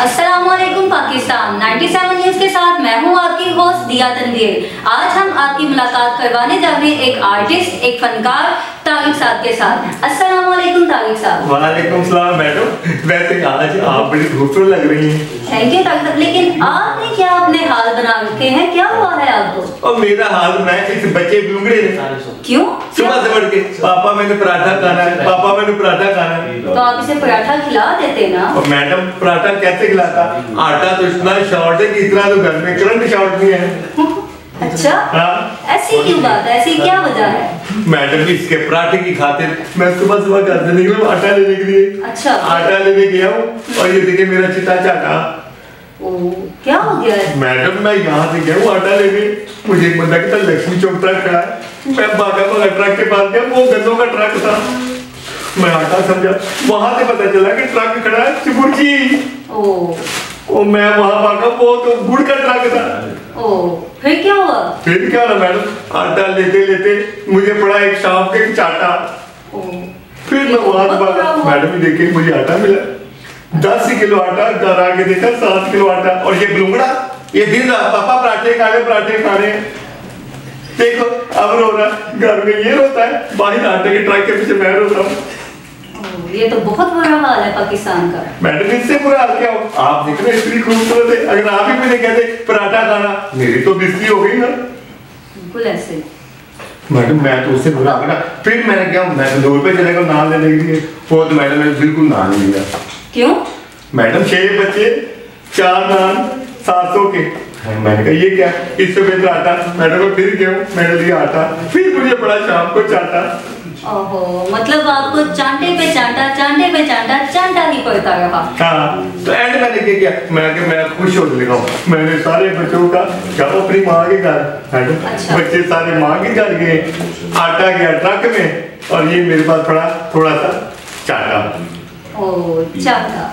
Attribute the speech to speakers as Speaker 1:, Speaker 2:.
Speaker 1: अस्सलामुअलैकुम पाकिस्तान 97 न्यूज के साथ मैं हूं आपकी होस्ट दिया तनवीर। आज हम आपकी मुलाकात करवाने जा रहे हैं एक आर्टिस्ट, एक फनकार तारिक साहब के साथ। अस्सलामुअलैकुम तारिक साहब।
Speaker 2: वालेकुम सलाम मैडम। वैसे आज आप बड़ी खूबसूरत लग रही हैं।
Speaker 1: थैंक यू तारिक साहब, लेकिन आपने क्या अपने हाल बना रखे हैं, क्या हुआ है आपको?
Speaker 2: और मेरा हाल मैं इस बच्चे बिगड़े।
Speaker 1: क्यों?
Speaker 2: सुबह से बढ़ के पापा मैंने पराठा खाना है, पापा मैंने पराठा खाना है।
Speaker 1: तो आप इसे पराठा खिला देते ना।
Speaker 2: और मैडम पराठा कैसे खिलाता? आटा तो इतना शॉर्ट है कि इतना तो घर में करंट शॉर्ट नहीं है।
Speaker 1: अच्छा, ऐसी क्यों बात है, ऐसी क्या वजह है?
Speaker 2: मैडम इसके पराठे की खातिर मैं सुबह सुबह घर से निकला आटा लेने के लिए।
Speaker 1: अच्छा,
Speaker 2: आटा लेने गया हूँ और ये देखिए मेरा चिट्टा चाटा।
Speaker 1: क्या हो गया है?
Speaker 2: मैडम मैं यहाँ से गया हूँ आटा लेने, मुझे एक बंदा कहता लक्ष्मी चौक ट्रक खड़ा है। मैं भागा भागा ट्रक के पास गया, वो गन्नों का ट्रक था। मैं आटा समझा, वहां से पता चला कि ट्रक खड़ा है चिपुरची। ओ मैं वहां भागा, वो तो गुड़ का ट्रक था।
Speaker 1: फिर क्या हुआ?
Speaker 2: फिर क्या हुआ मैडम, आटा लेते लेते मुझे पड़ा एक सांप के चाटा। फिर मैं वहां भागा, मैडम देखिए मुझे आटा मिला 10 किलो आटा। घर आके देखा 7 किलो आटा। और ये बुलगड़ा ये दिन रात पापा पराठे खा रहे हैं। देखो अब रो रहा, घर में ये रोता है, बाहर आटे के ट्रक के पीछे मैं रोता हूँ।
Speaker 1: ये तो बहुत बुरा हाल है पाकिस्तान का।
Speaker 2: मैडम इससे बुरा हाल क्या हो? आप दिख रहे इतनी खूबसूरत है, अगर आप ही मुझे कहते पराठा खाना, मेरी तो बिस्ती हो गई ना।
Speaker 1: बिल्कुल ऐसे।
Speaker 2: मैडम मैं तो उससे बुरा बना। फिर मैंने क्या, मैं 2 रुपए चले गया नान लेने के लिए। वो तो मैडम ने बिल्कुल नान नहीं लिया।
Speaker 1: क्यों?
Speaker 2: मैडम 6 बच्चे 4 नान 700 के। मैंने कहा ये क्या, इससे बेहतर आटा। मैडम को फिर गया, मैंने लिया आटा। फिर मुझे बड़ा शाम को चाटा।
Speaker 1: ओहो, मतलब आपको चांटे पे चांटा ही पड़ता रहा।
Speaker 2: हाँ, तो एंड मैंने क्या किया, मैं खुश हो लगा हूँ। मैंने सारे बच्चों का जब अपनी माँ के घर,
Speaker 1: अच्छा।
Speaker 2: बच्चे सारे माँ के घर गए, आटा गया ट्रक में और ये मेरे पास पड़ा थोड़ा सा चाटा।
Speaker 1: चाटा।